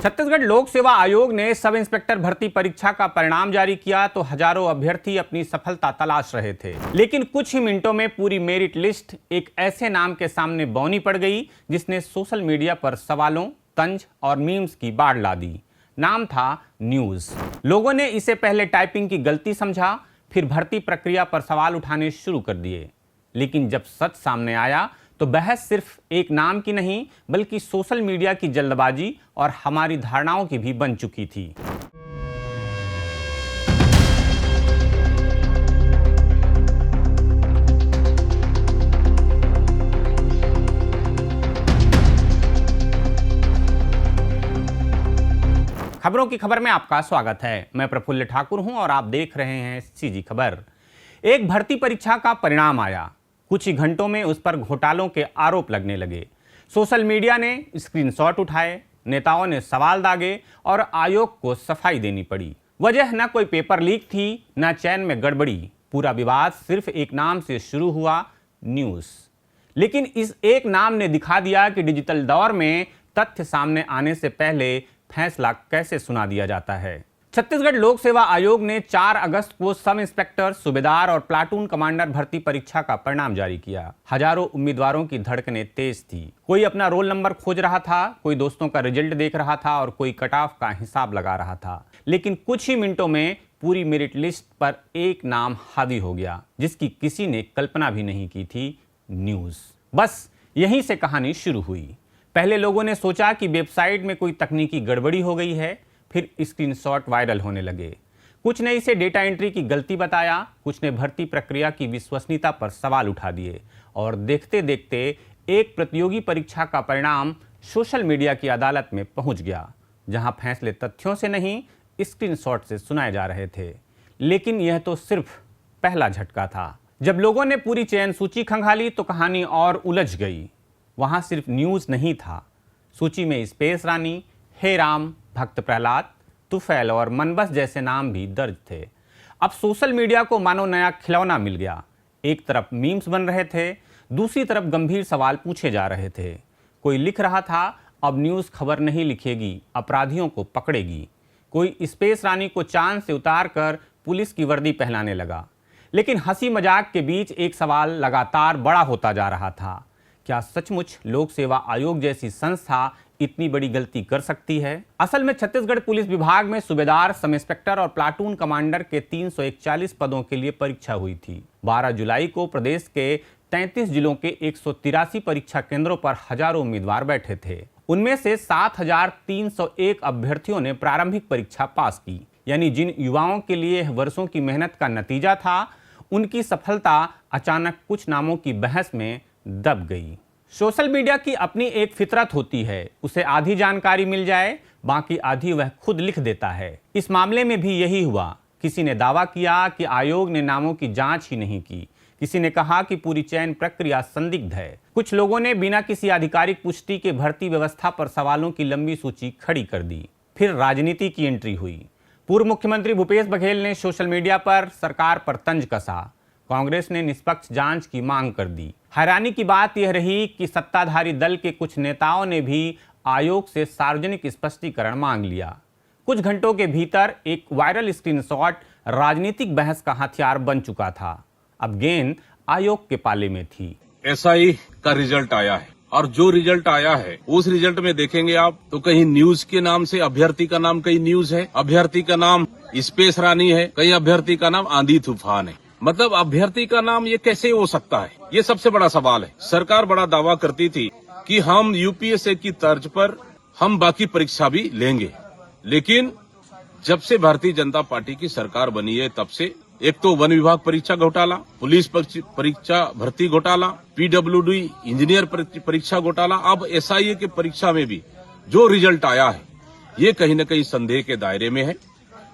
छत्तीसगढ़ लोक सेवा आयोग ने सब इंस्पेक्टर भर्ती परीक्षा का परिणाम जारी किया तो हजारों अभ्यर्थी अपनी सफलता तलाश रहे थे, लेकिन कुछ ही मिनटों में पूरी मेरिट लिस्ट एक ऐसे नाम के सामने बौनी पड़ गई जिसने सोशल मीडिया पर सवालों, तंज और मीम्स की बाढ़ ला दी। नाम था न्यूज। लोगों ने इसे पहले टाइपिंग की गलती समझा, फिर भर्ती प्रक्रिया पर सवाल उठाने शुरू कर दिए। लेकिन जब सच सामने आया तो बहस सिर्फ एक नाम की नहीं बल्कि सोशल मीडिया की जल्दबाजी और हमारी धारणाओं की भी बन चुकी थी। खबरों की खबर में आपका स्वागत है। मैं प्रफुल्ल ठाकुर हूं और आप देख रहे हैं सीजी खबर। एक भर्ती परीक्षा का परिणाम आया, कुछ ही घंटों में उस पर घोटालों के आरोप लगने लगे। सोशल मीडिया ने स्क्रीनशॉट उठाए, नेताओं ने सवाल दागे और आयोग को सफाई देनी पड़ी। वजह न कोई पेपर लीक थी, न चयन में गड़बड़ी। पूरा विवाद सिर्फ एक नाम से शुरू हुआ, न्यूज। लेकिन इस एक नाम ने दिखा दिया कि डिजिटल दौर में तथ्य सामने आने से पहले फैसला कैसे सुना दिया जाता है। छत्तीसगढ़ लोक सेवा आयोग ने 4 अगस्त को सब इंस्पेक्टर, सूबेदार और प्लाटून कमांडर भर्ती परीक्षा का परिणाम जारी किया। हजारों उम्मीदवारों की धड़कनें तेज थी। कोई अपना रोल नंबर खोज रहा था, कोई दोस्तों का रिजल्ट देख रहा था और कोई कट ऑफ का हिसाब लगा रहा था। लेकिन कुछ ही मिनटों में पूरी मेरिट लिस्ट पर एक नाम हावी हो गया जिसकी किसी ने कल्पना भी नहीं की थी, न्यूज। बस यहीं से कहानी शुरू हुई। पहले लोगों ने सोचा कि वेबसाइट में कोई तकनीकी गड़बड़ी हो गई है, फिर स्क्रीनशॉट वायरल होने लगे। कुछ ने इसे डेटा एंट्री की गलती बताया, कुछ ने भर्ती प्रक्रिया की विश्वसनीयता पर सवाल उठा दिए और देखते देखते एक प्रतियोगी परीक्षा का परिणाम सोशल मीडिया की अदालत में पहुंच गया, जहां फैसले तथ्यों से नहीं स्क्रीनशॉट से सुनाए जा रहे थे। लेकिन यह तो सिर्फ पहला झटका था। जब लोगों ने पूरी चयन सूची खंगाली तो कहानी और उलझ गई। वहां सिर्फ न्यूज नहीं था, सूची में स्पेस रानी, हे राम, भक्त प्रहलाद, तुफैल और मनबस जैसे नाम भी दर्ज थे। अब सोशल मीडिया को मानो नया खिलौना मिल गया। एक तरफ मीम्स बन रहे थे, दूसरी तरफ गंभीर सवाल पूछे जा रहे थे। कोई लिख रहा था, अब न्यूज़ खबर नहीं लिखेगी, अपराधियों को पकड़ेगी। कोई स्पेस रानी को चांद से उतार कर पुलिस की वर्दी पहनाने लगा। लेकिन हंसी मजाक के बीच एक सवाल लगातार बड़ा होता जा रहा था, क्या सचमुच लोक सेवा आयोग जैसी संस्था इतनी बड़ी गलती कर सकती है? असल में छत्तीसगढ़ पुलिस विभाग में सूबेदार, सब इंस्पेक्टर और प्लाटून कमांडर के 341 पदों के लिए परीक्षा हुई थी। 12 जुलाई को प्रदेश के 33 जिलों के 183 परीक्षा केंद्रों पर हजारों उम्मीदवार बैठे थे। उनमें से 7,301 अभ्यर्थियों ने प्रारंभिक परीक्षा पास की, यानी जिन युवाओं के लिए वर्षों की मेहनत का नतीजा था, उनकी सफलता अचानक कुछ नामों की बहस में दब गई। सोशल मीडिया की अपनी एक फितरत होती है, उसे आधी जानकारी मिल जाए, बाकी आधी वह खुद लिख देता है। इस मामले में भी यही हुआ। किसी ने दावा किया कि आयोग ने नामों की जांच ही नहीं की, किसी ने कहा कि पूरी चयन प्रक्रिया संदिग्ध है। कुछ लोगों ने बिना किसी आधिकारिक पुष्टि के भर्ती व्यवस्था पर सवालों की लंबी सूची खड़ी कर दी। फिर राजनीति की एंट्री हुई। पूर्व मुख्यमंत्री भूपेश बघेल ने सोशल मीडिया पर सरकार पर तंज कसा। कांग्रेस ने निष्पक्ष जांच की मांग कर दी। हैरानी की बात यह रही कि सत्ताधारी दल के कुछ नेताओं ने भी आयोग से सार्वजनिक स्पष्टीकरण मांग लिया। कुछ घंटों के भीतर एक वायरल स्क्रीनशॉट राजनीतिक बहस का हथियार बन चुका था। अब गेंद आयोग के पाले में थी। एसआई का रिजल्ट आया है और जो रिजल्ट आया है उस रिजल्ट में देखेंगे आप तो कहीं न्यूज के नाम से अभ्यर्थी का नाम कहीं न्यूज है, अभ्यर्थी का नाम स्पेस रानी है, कहीं अभ्यर्थी का नाम आंधी तूफान है। मतलब अभ्यर्थी का नाम ये कैसे हो सकता है, ये सबसे बड़ा सवाल है। सरकार बड़ा दावा करती थी कि हम यूपीएससी की तर्ज पर हम बाकी परीक्षा भी लेंगे, लेकिन जब से भारतीय जनता पार्टी की सरकार बनी है तब से एक तो वन विभाग परीक्षा घोटाला, पुलिस परीक्षा भर्ती घोटाला, पीडब्ल्यूडी इंजीनियर परीक्षा घोटाला, अब एसआईए की परीक्षा में भी जो रिजल्ट आया है ये कहीं न कहीं संदेह के दायरे में है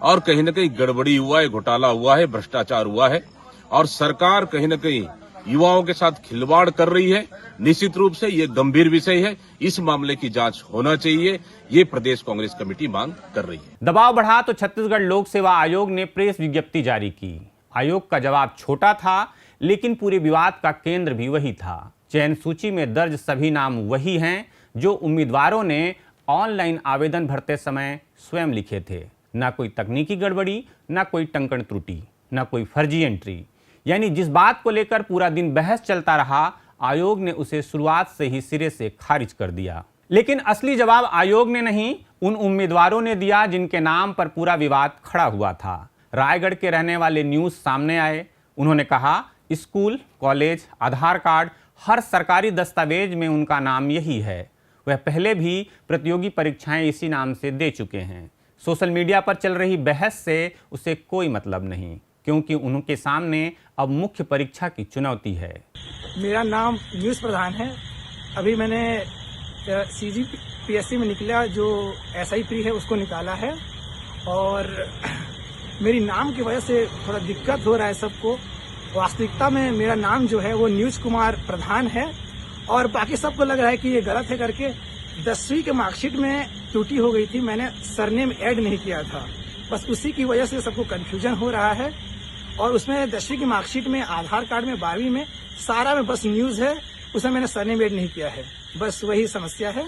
और कहीं न कहीं गड़बड़ी हुआ है, घोटाला हुआ है, भ्रष्टाचार हुआ है और सरकार कहीं न कहीं युवाओं के साथ खिलवाड़ कर रही है। निश्चित रूप से ये गंभीर विषय है, इस मामले की जांच होना चाहिए, ये प्रदेश कांग्रेस कमेटी मांग कर रही है। दबाव बढ़ा तो छत्तीसगढ़ लोक सेवा आयोग ने प्रेस विज्ञप्ति जारी की। आयोग का जवाब छोटा था, लेकिन पूरे विवाद का केंद्र भी वही था। चयन सूची में दर्ज सभी नाम वही हैं जो उम्मीदवारों ने ऑनलाइन आवेदन भरते समय स्वयं लिखे थे। ना कोई तकनीकी गड़बड़ी, ना कोई टंकण त्रुटि, ना कोई फर्जी एंट्री। यानी जिस बात को लेकर पूरा दिन बहस चलता रहा, आयोग ने उसे शुरुआत से ही सिरे से खारिज कर दिया। लेकिन असली जवाब आयोग ने नहीं, उन उम्मीदवारों ने दिया जिनके नाम पर पूरा विवाद खड़ा हुआ था। रायगढ़ के रहने वाले न्यूज़ सामने आए। उन्होंने कहा, स्कूल, कॉलेज, आधार कार्ड, हर सरकारी दस्तावेज में उनका नाम यही है। वह पहले भी प्रतियोगी परीक्षाएं इसी नाम से दे चुके हैं। सोशल मीडिया पर चल रही बहस से उसे कोई मतलब नहीं, क्योंकि उनके सामने अब मुख्य परीक्षा की चुनौती है। मेरा नाम न्यूज़ प्रधान है। अभी मैंने CGPSC में निकला जो SI प्री है उसको निकाला है, और मेरी नाम की वजह से थोड़ा दिक्कत हो रहा है सबको। वास्तविकता में मेरा नाम जो है वो न्यूज़ कुमार प्रधान है, और बाकी सबको लग रहा है कि ये गलत है करके। 10वीं के मार्कशीट में त्रुटि हो गई थी, मैंने सरनेम ऐड नहीं किया था, बस उसी की वजह से सबको कन्फ्यूजन हो रहा है। और उसमें 10वीं की मार्कशीट में, आधार कार्ड में, 12वीं में, सारा में बस न्यूज़ है, उसमें मैंने सरनेम ऐड नहीं किया है, बस वही समस्या है।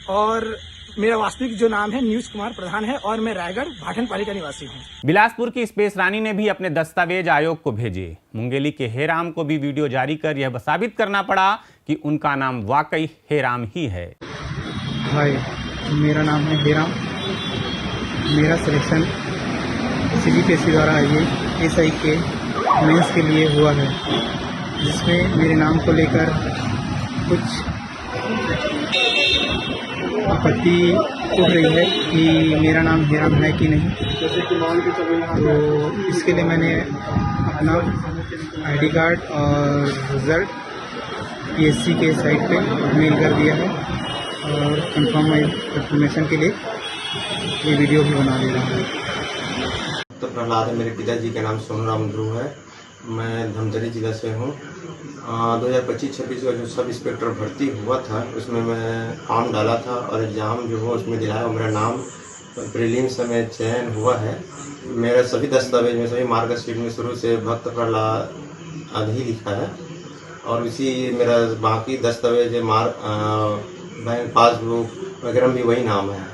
और मेरा वास्तविक जो नाम है न्यूज़ कुमार प्रधान है, और मैं रायगढ़ भाटनपाली का निवासी हूँ। बिलासपुर की स्पेस रानी ने भी अपने दस्तावेज आयोग को भेजे। मुंगेली के हेराम को भी वीडियो जारी कर यह साबित करना पड़ा कि उनका नाम वाकई हेराम ही है। हाय, मेरा नाम है हेराम। मेरा सिलेक्शन CGPSC द्वारा SI के मेंस के लिए हुआ है, जिसमें मेरे नाम को लेकर कुछ आपत्ति उठ रही है कि मेरा नाम हेराम है कि नहीं। तो इसके लिए मैंने अपना ID कार्ड और रिजल्ट PSC के साइट पे मेल कर दिया है, और कंफर्मेशन के लिए ये वीडियो भी बना दे रहा हूँ। तो प्रहलाद है, मेरे पिताजी का नाम सोनूराम ध्रुव है। मैं धमतरी जिला से हूँ। 2025-26 का जो सब इंस्पेक्टर भर्ती हुआ था उसमें मैं फॉर्म डाला था, और एग्ज़ाम जो हुआ उसमें दिलाया, और मेरा नाम प्रीलिम्स में चयन हुआ है। मेरा सभी दस्तावेज में, सभी मार्कशीट में शुरू से भक्त प्रहलाद ही लिखा है, और उसी मेरा बाकी दस्तावेज बैंक पासबुक वगैरह भी वही नाम है।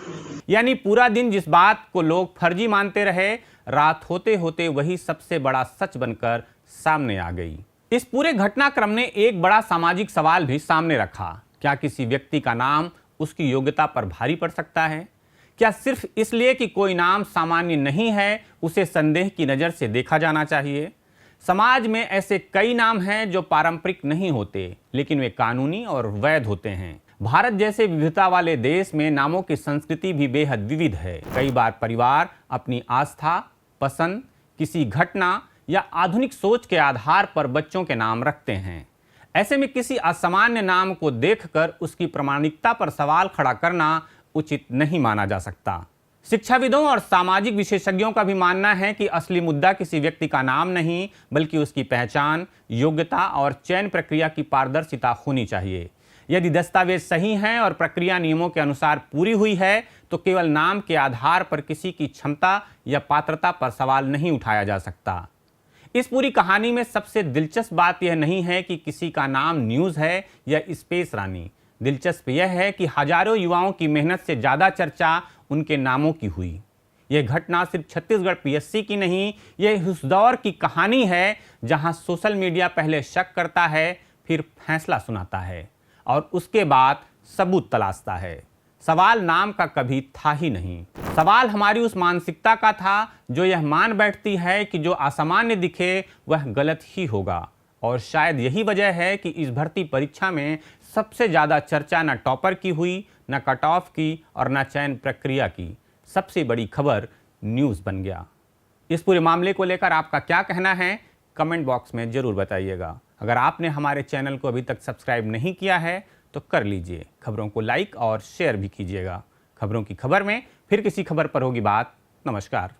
यानी पूरा दिन जिस बात को लोग फर्जी मानते रहे, रात होते होते वही सबसे बड़ा सच बनकर सामने आ गई। इस पूरे घटनाक्रम ने एक बड़ा सामाजिक सवाल भी सामने रखा। क्या किसी व्यक्ति का नाम उसकी योग्यता पर भारी पड़ सकता है? क्या सिर्फ इसलिए कि कोई नाम सामान्य नहीं है उसे संदेह की नज़र से देखा जाना चाहिए? समाज में ऐसे कई नाम हैं जो पारंपरिक नहीं होते, लेकिन वे कानूनी और वैध होते हैं। भारत जैसे विविधता वाले देश में नामों की संस्कृति भी बेहद विविध है। कई बार परिवार अपनी आस्था, पसंद, किसी घटना या आधुनिक सोच के आधार पर बच्चों के नाम रखते हैं। ऐसे में किसी असामान्य नाम को देखकर उसकी प्रामाणिकता पर सवाल खड़ा करना उचित नहीं माना जा सकता। शिक्षाविदों और सामाजिक विशेषज्ञों का भी मानना है कि असली मुद्दा किसी व्यक्ति का नाम नहीं, बल्कि उसकी पहचान, योग्यता और चयन प्रक्रिया की पारदर्शिता होनी चाहिए। यदि दस्तावेज सही हैं और प्रक्रिया नियमों के अनुसार पूरी हुई है, तो केवल नाम के आधार पर किसी की क्षमता या पात्रता पर सवाल नहीं उठाया जा सकता। इस पूरी कहानी में सबसे दिलचस्प बात यह नहीं है कि किसी का नाम न्यूज़ है या स्पेस रानी। दिलचस्प यह है कि हजारों युवाओं की मेहनत से ज़्यादा चर्चा उनके नामों की हुई। यह घटना सिर्फ छत्तीसगढ़ PSC की नहीं, यह उस दौर की कहानी है जहां सोशल मीडिया पहले शक करता है, फिर फैसला सुनाता है और उसके बाद सबूत तलाशता है। सवाल नाम का कभी था ही नहीं। सवाल हमारी उस मानसिकता का था जो यह मान बैठती है कि जो असामान्य दिखे वह गलत ही होगा। और शायद यही वजह है कि इस भर्ती परीक्षा में सबसे ज़्यादा चर्चा न टॉपर की हुई, न कट ऑफ की और न चयन प्रक्रिया की। सबसे बड़ी खबर न्यूज़ बन गया। इस पूरे मामले को लेकर आपका क्या कहना है, कमेंट बॉक्स में ज़रूर बताइएगा। अगर आपने हमारे चैनल को अभी तक सब्सक्राइब नहीं किया है तो कर लीजिए। खबरों को लाइक और शेयर भी कीजिएगा। खबरों की खबर में फिर किसी खबर पर होगी बात। नमस्कार।